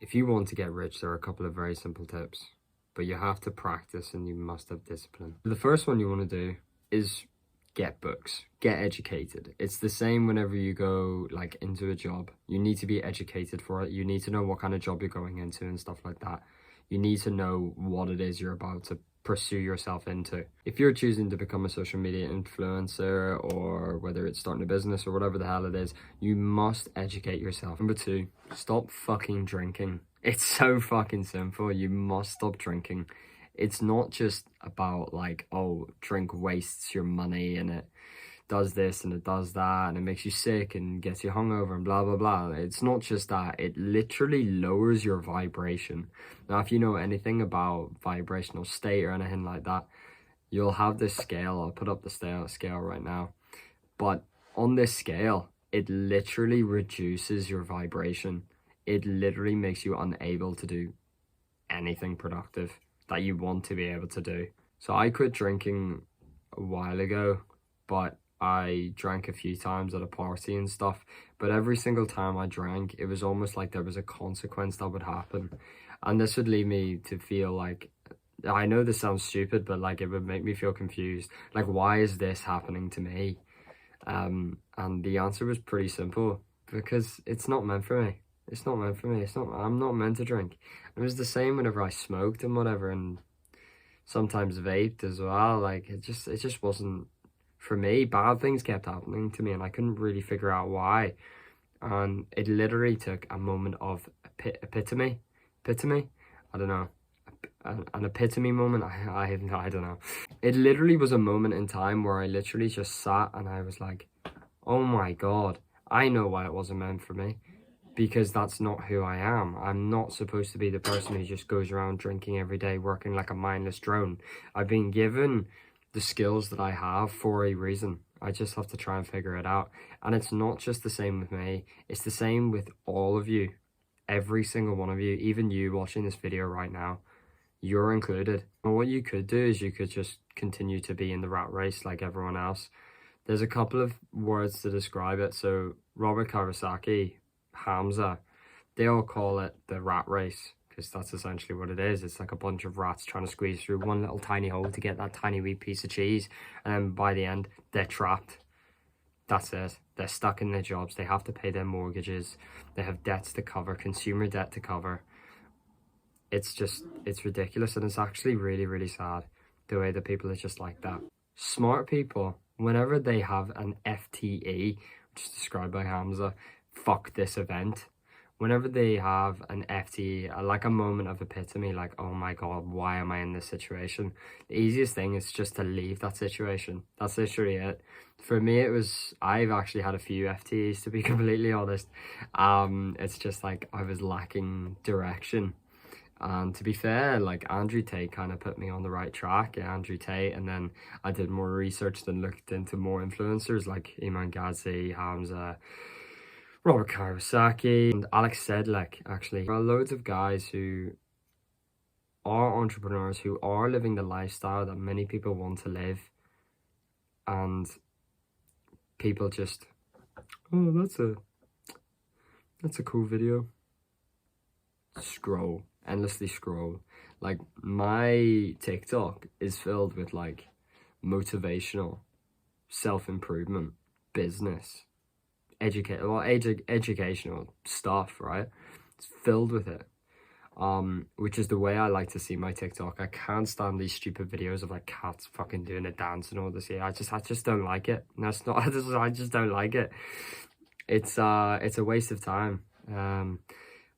If you want to get rich, there are a couple of very simple tips, but you have to practice and you must have discipline. The first one you want to do is get books, get educated. It's the same whenever you go like into a job. You need to be educated for it. You need to know what kind of job you're going into and stuff like that. You need to know what it is you're about to pursue yourself into. If you're choosing to become a social media influencer, or whether it's starting a business or whatever the hell it is, you must educate yourself. Number two, stop fucking drinking. It's so fucking simple. You must stop drinking. It's not just about like, oh, drink wastes your money and it does this and it does that and it makes you sick and gets you hungover and blah blah blah. It's not just that. It literally lowers your vibration. Now, if you know anything about vibrational state or anything like that, you'll have this scale. I'll put up the scale right now. But on this scale, it literally reduces your vibration. It literally makes you unable to do anything productive that you want to be able to do. So I quit drinking a while ago, but I drank a few times at a party and stuff. But every single time I drank, it was almost like there was a consequence that would happen. And this would lead me to feel like, I know this sounds stupid, but like it would make me feel confused. Like, why is this happening to me? And the answer was pretty simple, because it's not meant for me. It's not meant for me. I'm not meant to drink. It was the same whenever I smoked and whatever, and sometimes vaped as well. Like it just wasn't for me. Bad things kept happening to me and I couldn't really figure out why. And it literally took a moment of epitome. I don't know. An epitome moment. I don't know. It literally was a moment in time where I literally just sat and I was like, oh my God, I know why it wasn't meant for me. Because that's not who I am. I'm not supposed to be the person who just goes around drinking every day, working like a mindless drone. I've been given the skills that I have for a reason. I just have to try and figure it out. And it's not just the same with me. It's the same with all of you. Every single one of you, even you watching this video right now, you're included. And what you could do is you could just continue to be in the rat race like everyone else. There's a couple of words to describe it. So Robert Kiyosaki, Hamza, they all call it the rat race, because that's essentially what it is. It's like a bunch of rats trying to squeeze through one little tiny hole to get that tiny wee piece of cheese, and then by the end they're trapped. That's it. They're stuck in their jobs. They have to pay their mortgages. They have debts to cover, consumer debt to cover. It's ridiculous, and it's actually really, really sad the way that people are just like that. Smart people, whenever they have an FTE, which is described by Hamza, fuck this event, whenever they have an FTE, like a moment of epitome, like, oh my God, why am I in this situation? The easiest thing is just to leave that situation. That's literally it. For me, I've actually had a few FTEs, to be completely honest. It's just like I was lacking direction. And to be fair, like Andrew Tate kind of put me on the right track, Andrew Tate, and then I did more research and looked into more influencers like Iman Ghazi, Hamza, Robert Kiyosaki, and Alex Sedlec, actually. There are loads of guys who are entrepreneurs, who are living the lifestyle that many people want to live. And people just, oh, that's a cool video. Scroll, endlessly scroll. Like, my TikTok is filled with like motivational, self-improvement, business, educational stuff, right? It's filled with it, which is the way I like to see my TikTok. I can't stand these stupid videos of like cats fucking doing a dance and all this. Yeah, I just don't like it. That's not. I just don't like it. It's a waste of time.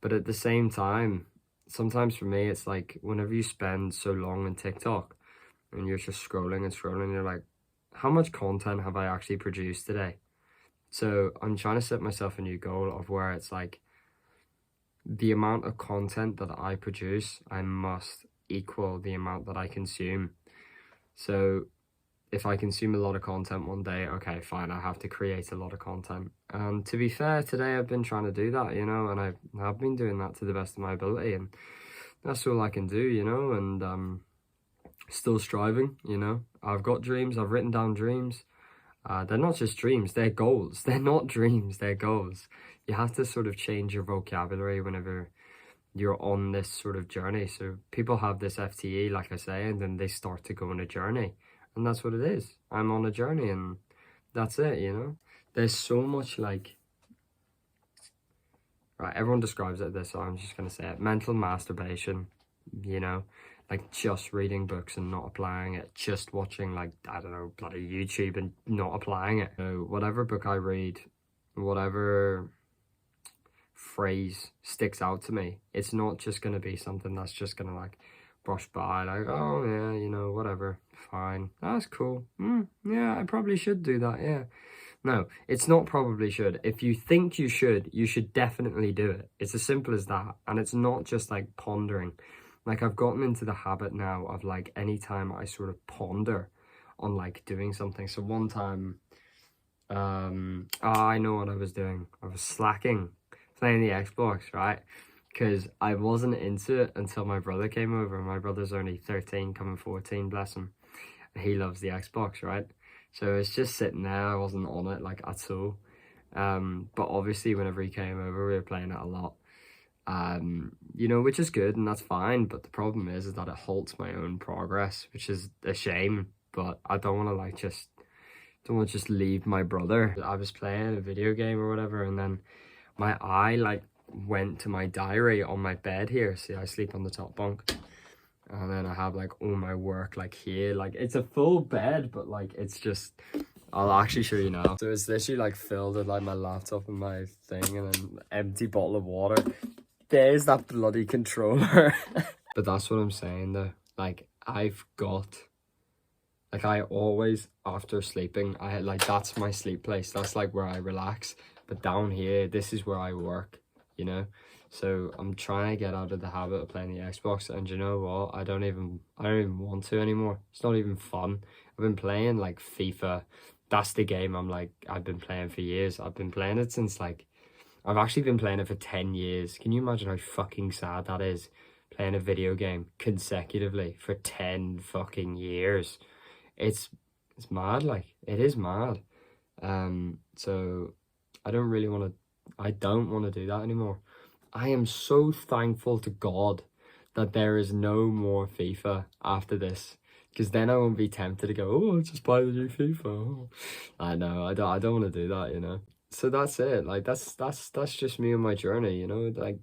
But at the same time, sometimes for me, it's like whenever you spend so long on TikTok and you're just scrolling and scrolling, you're like, how much content have I actually produced today? So I'm trying to set myself a new goal of where it's like the amount of content that I produce, I must equal the amount that I consume. So if I consume a lot of content one day, okay, fine, I have to create a lot of content. And to be fair, today I've been trying to do that, you know, and I've been doing that to the best of my ability, and that's all I can do, you know, and still striving, you know. I've got dreams, I've written down dreams. They're not just dreams, they're goals. They're not dreams, they're goals. You have to sort of change your vocabulary whenever you're on this sort of journey. So people have this FTE, like I say, and then they start to go on a journey. And that's what it is. I'm on a journey and that's it, you know? There's so much like, right, everyone describes it this, so I'm just going to say it. Mental masturbation, you know? Like just reading books and not applying it. Just watching like, I don't know, bloody YouTube and not applying it. So whatever book I read, whatever phrase sticks out to me, it's not just going to be something that's just going to like brush by, like, oh yeah, you know, whatever, fine, that's cool, yeah, I probably should do that, yeah. No, it's not probably should. If you think you should definitely do it. It's as simple as that. And it's not just like pondering. Like I've gotten into the habit now of like anytime I sort of ponder on like doing something. So one time, I know what I was doing. I was slacking, playing the Xbox, right? Because I wasn't into it until my brother came over. My brother's only 13, coming 14, bless him. And he loves the Xbox, right? So it's just sitting there. I wasn't on it like at all. But obviously whenever he came over, we were playing it a lot. You know, which is good and that's fine. But the problem is that it halts my own progress, which is a shame. But I don't want to like don't want to just leave my brother. I was playing a video game or whatever, and then my eye like went to my diary on my bed here. See, I sleep on the top bunk. And then I have like all my work like here, like it's a full bed, but like it's just, I'll actually show you now. So it's literally like filled with like my laptop and my thing and an empty bottle of water. There's that bloody controller. But that's what I'm saying though. Like I've got, like I always, after sleeping, I like, that's my sleep place. That's like where I relax. But down here, this is where I work, you know? So I'm trying to get out of the habit of playing the Xbox, and you know what? I don't even want to anymore. It's not even fun. I've been playing like FIFA. That's the game I've been playing for years. I've been playing it since like, I've actually been playing it for 10 years. Can you imagine how fucking sad that is? Playing a video game consecutively for 10 fucking years. It's mad, like, it is mad. So I don't want to do that anymore. I am so thankful to God that there is no more FIFA after this, because then I won't be tempted to go, oh, I'll just buy the new FIFA. Oh. I know, I don't want to do that, you know. So that's it. Like that's just me on my journey, you know. Like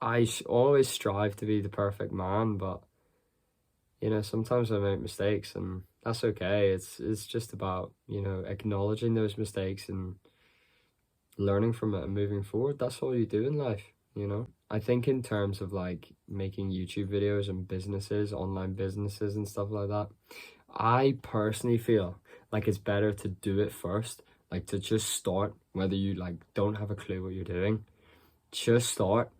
I always strive to be the perfect man, but you know, sometimes I make mistakes, and that's okay. It's just about, you know, acknowledging those mistakes and learning from it and moving forward. That's all you do in life, you know. I think in terms of like making YouTube videos and businesses, online businesses and stuff like that, I personally feel like it's better to do it first, like to just start, whether you like don't have a clue what you're doing, just start,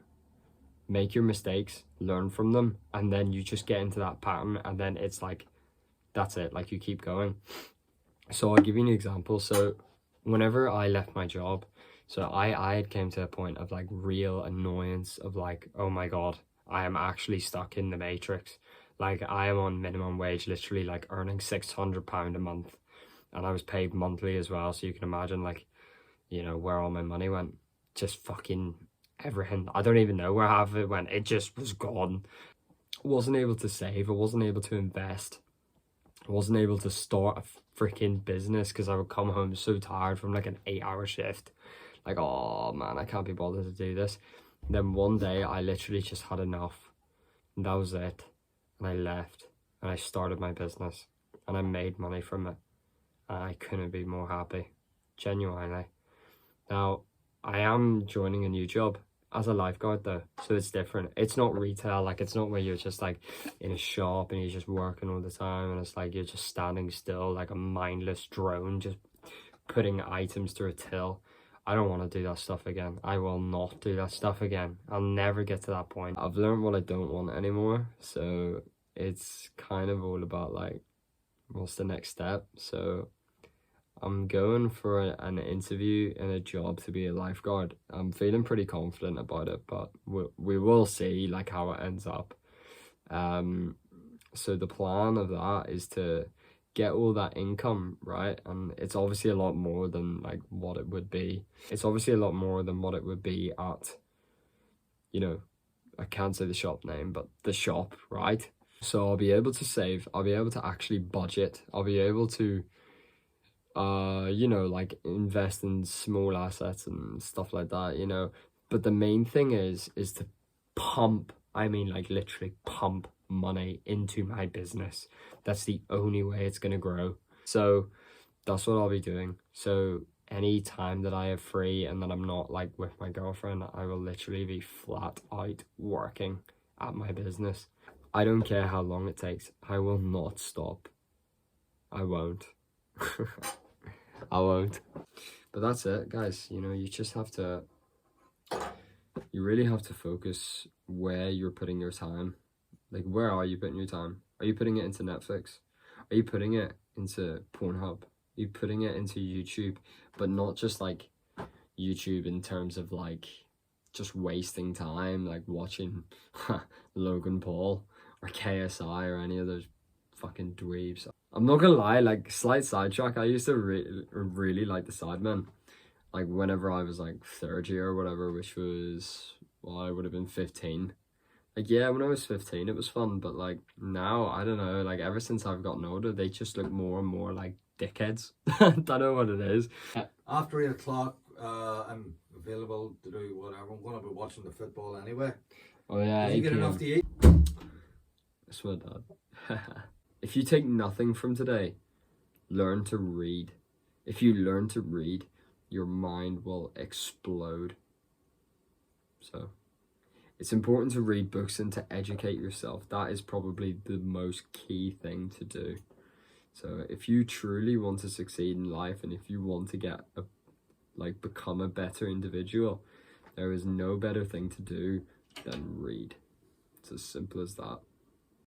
make your mistakes, learn from them, and then you just get into that pattern, and then it's like, that's it, like you keep going. So I'll give you an example. So whenever I left my job, so I had came to a point of like real annoyance of like, oh my God, I am actually stuck in the matrix. Like I am on minimum wage, literally like earning £600 a month, and I was paid monthly as well. So you can imagine like, you know, where all my money went. Just fucking everything. I don't even know where half of it went. It just was gone. I wasn't able to save. I wasn't able to invest. I wasn't able to start a freaking business because I would come home so tired from like an 8-hour shift. Like, oh man, I can't be bothered to do this. And then one day I literally just had enough, and that was it. And I left and I started my business and I made money from it. And I couldn't be more happy, genuinely. Now, I am joining a new job as a lifeguard though, so it's different. It's not retail, like it's not where you're just like in a shop and you're just working all the time and it's like you're just standing still like a mindless drone, just putting items through a till. I don't want to do that stuff again. I will not do that stuff again. I'll never get to that point. I've learned what I don't want anymore, so it's kind of all about like, what's the next step? So I'm going for an interview and a job to be a lifeguard. I'm feeling pretty confident about it, but we will see like how it ends up. So the plan of that is to get all that income, right? And it's obviously a lot more than like what it would be. It's obviously a lot more than what it would be at, you know, I can't say the shop name, but the shop, right? So I'll be able to save, I'll be able to actually budget, I'll be able to you know, like invest in small assets and stuff like that, you know. But the main thing is to pump, I mean like literally pump money into my business. That's the only way it's gonna grow. So that's what I'll be doing. So any time that I have free and that I'm not like with my girlfriend, I will literally be flat out working at my business. I don't care how long it takes. I will not stop. I won't. I won't. But that's it, guys. You know, you just have to, you really have to focus where you're putting your time. Like, where are you putting your time? Are you putting it into Netflix? Are you putting it into Pornhub? Are you putting it into YouTube? But not just like YouTube in terms of like just wasting time, like watching Logan Paul or KSI or any of those fucking dweebs. I'm not gonna lie, like, slight sidetrack, I used to really like the Sidemen. Like, whenever I was like third year or whatever, which was, well, I would have been 15. Like, yeah, when I was 15 it was fun, but like now, I don't know, like ever since I've gotten older, they just look more and more like dickheads. I don't know what it is. After 8 o'clock, I'm available to do whatever. I'm going to be watching the football anyway. Oh yeah, Did you get 8 enough to eat? That's my dad. If you take nothing from today, learn to read. If you learn to read, your mind will explode. So it's important to read books and to educate yourself. That is probably the most key thing to do. So if you truly want to succeed in life and if you want to get become a better individual, there is no better thing to do than read. It's as simple as that.